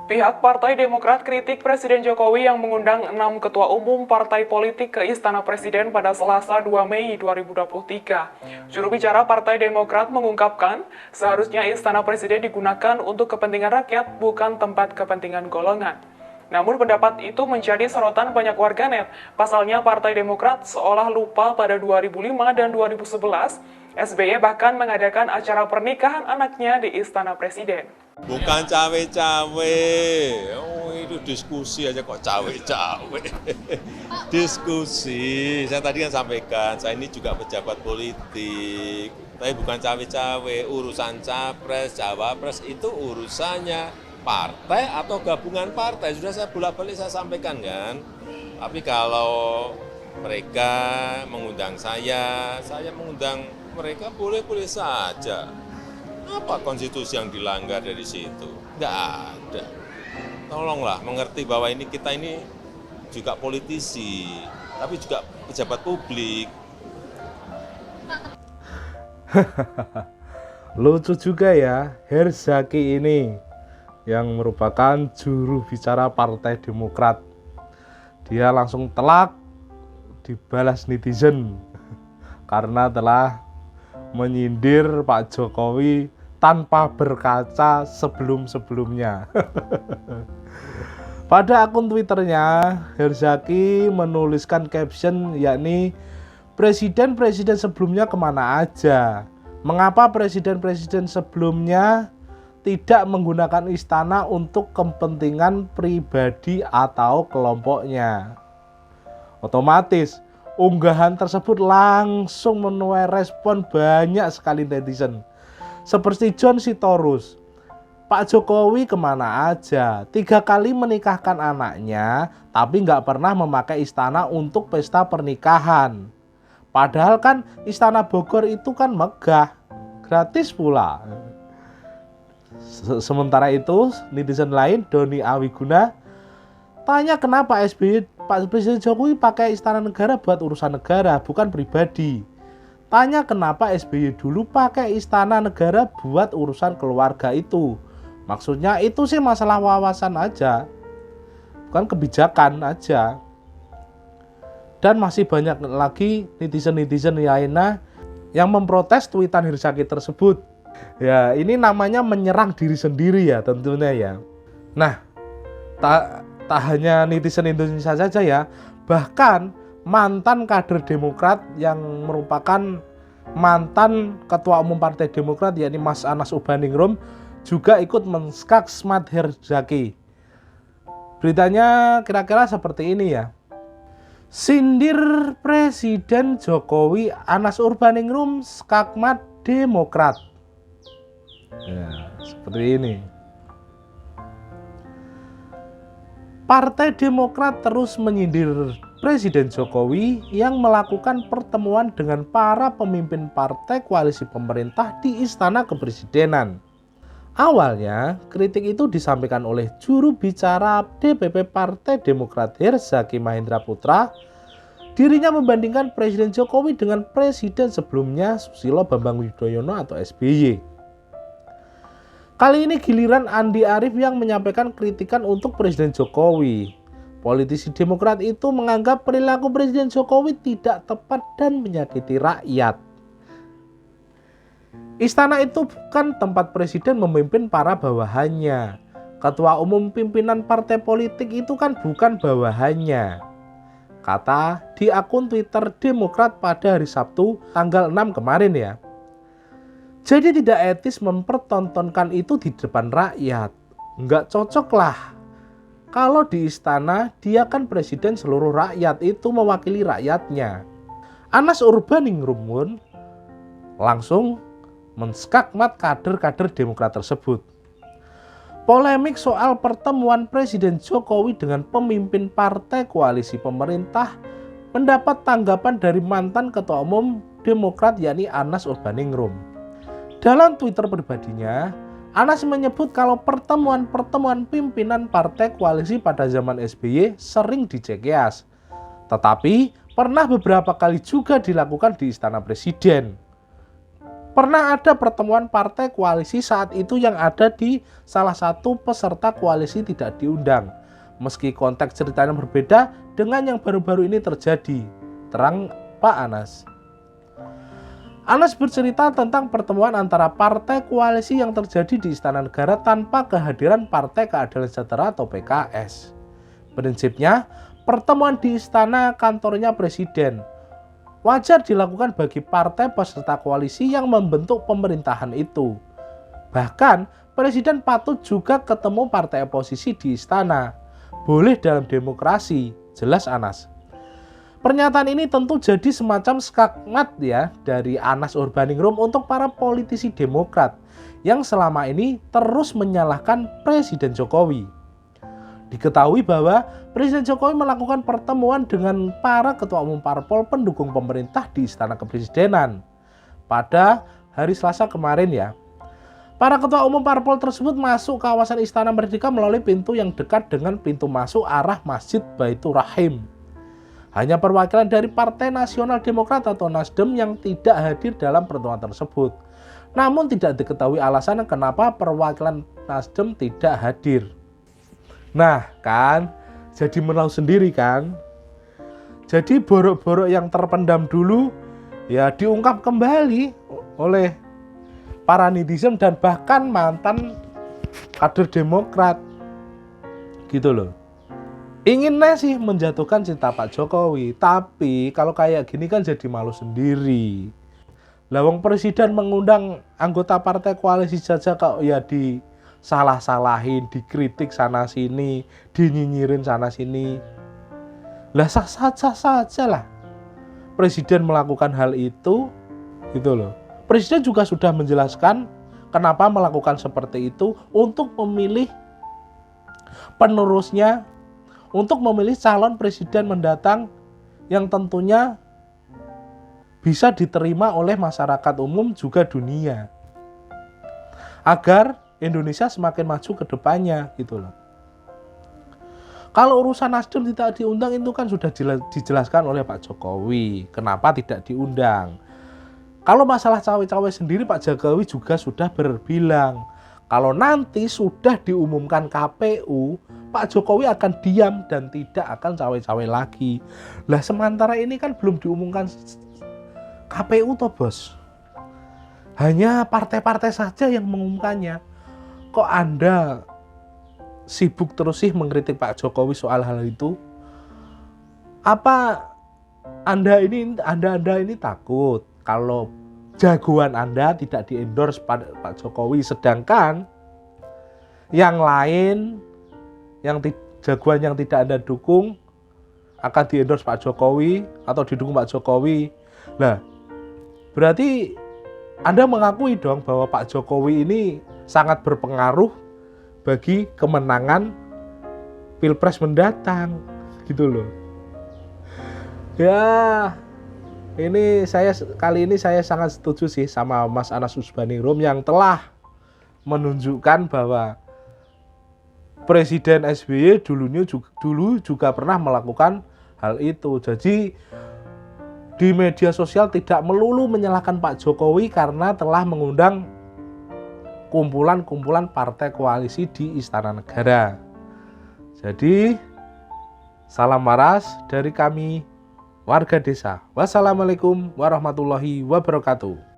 Pihak Partai Demokrat kritik Presiden Jokowi yang mengundang 6 ketua umum partai politik ke Istana Presiden pada Selasa 2 Mei 2023. Juru bicara Partai Demokrat mengungkapkan, seharusnya Istana Presiden digunakan untuk kepentingan rakyat, bukan tempat kepentingan golongan. Namun pendapat itu menjadi sorotan banyak warganet. Pasalnya Partai Demokrat seolah lupa pada 2005 dan 2011, SBY bahkan mengadakan acara pernikahan anaknya di Istana Presiden. Bukan cawe-cawe, itu diskusi aja kok cawe-cawe. Diskusi, saya tadi kan sampaikan, saya ini juga pejabat politik, tapi bukan cawe-cawe, urusan capres, cawapres itu urusannya partai atau gabungan partai, sudah saya bolak-balik saya sampaikan kan. Tapi kalau mereka mengundang saya mengundang mereka boleh-boleh saja. Apa konstitusi yang dilanggar dari situ? Nggak ada. Tolonglah mengerti bahwa kita ini juga politisi, tapi juga pejabat publik. Lucu juga ya, Herzaki ini yang merupakan juru bicara Partai Demokrat. Dia langsung telak dibalas netizen karena telah menyindir Pak Jokowi tanpa berkaca sebelum-sebelumnya. Pada akun Twitternya, Herzaki menuliskan caption yakni presiden-presiden sebelumnya kemana aja? Mengapa presiden-presiden sebelumnya tidak menggunakan istana untuk kepentingan pribadi atau kelompoknya? Otomatis unggahan tersebut langsung menuai respon banyak sekali netizen. Seperti John Sitorus, Pak Jokowi kemana aja? 3 kali menikahkan anaknya, tapi nggak pernah memakai istana untuk pesta pernikahan. Padahal kan istana Bogor itu kan megah, gratis pula. Sementara itu, netizen lain, Doni Awiguna, tanya kenapa Pak Presiden Jokowi pakai istana negara buat urusan negara, bukan pribadi. Tanya kenapa SBY dulu pakai istana negara buat urusan keluarga itu. Maksudnya itu sih masalah wawasan aja, bukan kebijakan aja. Dan masih banyak lagi netizen-netizen lainnya yang memprotes tweetan Herzaki tersebut. Ya, ini namanya menyerang diri sendiri ya tentunya ya. Nah, tak hanya netizen Indonesia saja ya, bahkan mantan kader Demokrat yang merupakan mantan Ketua Umum Partai Demokrat yakni Mas Anas Urbaningrum juga ikut menskakmat Herzaki. Beritanya kira-kira seperti ini ya. Sindir Presiden Jokowi, Anas Urbaningrum skakmat Demokrat. Ya, seperti ini. Partai Demokrat terus menyindir Presiden Jokowi yang melakukan pertemuan dengan para pemimpin partai koalisi pemerintah di Istana Kepresidenan. Awalnya, kritik itu disampaikan oleh juru bicara DPP Partai Demokrat Herzaki Mahendra Putra. Dirinya membandingkan Presiden Jokowi dengan presiden sebelumnya Susilo Bambang Yudhoyono atau SBY. Kali ini giliran Andi Arief yang menyampaikan kritikan untuk Presiden Jokowi. Politisi Demokrat itu menganggap perilaku Presiden Jokowi tidak tepat dan menyakiti rakyat. Istana itu bukan tempat presiden memimpin para bawahannya. Ketua umum pimpinan partai politik itu kan bukan bawahannya, kata di akun Twitter Demokrat pada hari Sabtu tanggal 6 kemarin ya. Jadi tidak etis mempertontonkan itu di depan rakyat. Nggak cocok lah. Kalau di istana, dia kan presiden seluruh rakyat, itu mewakili rakyatnya. Anas Urbaningrum langsung menskakmat kader-kader Demokrat tersebut. Polemik soal pertemuan Presiden Jokowi dengan pemimpin partai koalisi pemerintah mendapat tanggapan dari mantan Ketua Umum Demokrat yakni Anas Urbaningrum. Dalam Twitter pribadinya, Anas menyebut kalau pertemuan-pertemuan pimpinan partai koalisi pada zaman SBY sering dicekis, tetapi pernah beberapa kali juga dilakukan di Istana Presiden. Pernah ada pertemuan partai koalisi saat itu yang ada di salah satu peserta koalisi tidak diundang. Meski konteks ceritanya berbeda dengan yang baru-baru ini terjadi. Terang Pak Anas. Anas bercerita tentang pertemuan antara partai koalisi yang terjadi di Istana Negara tanpa kehadiran Partai Keadilan Sejahtera atau PKS. Prinsipnya, pertemuan di istana kantornya presiden wajar dilakukan bagi partai peserta koalisi yang membentuk pemerintahan itu. Bahkan, presiden patut juga ketemu partai oposisi di istana. Boleh dalam demokrasi, jelas Anas. Pernyataan ini tentu jadi semacam skakmat ya dari Anas Urbaningrum untuk para politisi Demokrat yang selama ini terus menyalahkan Presiden Jokowi. Diketahui bahwa Presiden Jokowi melakukan pertemuan dengan para ketua umum parpol pendukung pemerintah di Istana Kepresidenan pada hari Selasa kemarin ya. Para ketua umum parpol tersebut masuk kawasan Istana Merdeka melalui pintu yang dekat dengan pintu masuk arah Masjid Baitur Rahim. Hanya perwakilan dari Partai Nasional Demokrat atau Nasdem yang tidak hadir dalam pertemuan tersebut. Namun tidak diketahui alasan kenapa perwakilan Nasdem tidak hadir. Nah kan, jadi menahu sendiri kan. Jadi borok-borok yang terpendam dulu ya diungkap kembali oleh para netizen dan bahkan mantan kader Demokrat. Gitu loh. Inginnya sih menjatuhkan cinta Pak Jokowi, tapi kalau kayak gini kan jadi malu sendiri. Lawang presiden mengundang anggota partai koalisi saja kok ya disalah-salahin, dikritik sana sini, dinyinyirin sana sini. Lah sah saja lah. Presiden melakukan hal itu, gitu loh. Presiden juga sudah menjelaskan kenapa melakukan seperti itu untuk memilih penerusnya, untuk memilih calon presiden mendatang yang tentunya bisa diterima oleh masyarakat umum juga dunia. Agar Indonesia semakin maju ke depannya gitu loh. Kalau urusan Nasdem tidak diundang itu kan sudah dijelaskan oleh Pak Jokowi. Kenapa tidak diundang? Kalau masalah cawe-cawe sendiri Pak Jokowi juga sudah berbilang. Kalau nanti sudah diumumkan KPU, Pak Jokowi akan diam dan tidak akan cawe-cawe lagi. Lah sementara ini kan belum diumumkan KPU toh bos. Hanya partai-partai saja yang mengumumkannya. Kok Anda sibuk terus sih mengkritik Pak Jokowi soal hal itu? Apa Anda ini takut kalau jagoan Anda tidak di-endorse Pak Jokowi, sedangkan yang lain jagoan yang tidak Anda dukung akan di-endorse Pak Jokowi atau didukung Pak Jokowi. Nah, berarti Anda mengakui dong bahwa Pak Jokowi ini sangat berpengaruh bagi kemenangan Pilpres mendatang, gitu loh. Ya, kali ini saya sangat setuju sih sama Mas Anas Urbaningrum yang telah menunjukkan bahwa Presiden SBY dulu juga pernah melakukan hal itu. Jadi di media sosial tidak melulu menyalahkan Pak Jokowi karena telah mengundang kumpulan-kumpulan partai koalisi di Istana Negara. Jadi salam waras dari kami warga desa. Wassalamualaikum warahmatullahi wabarakatuh.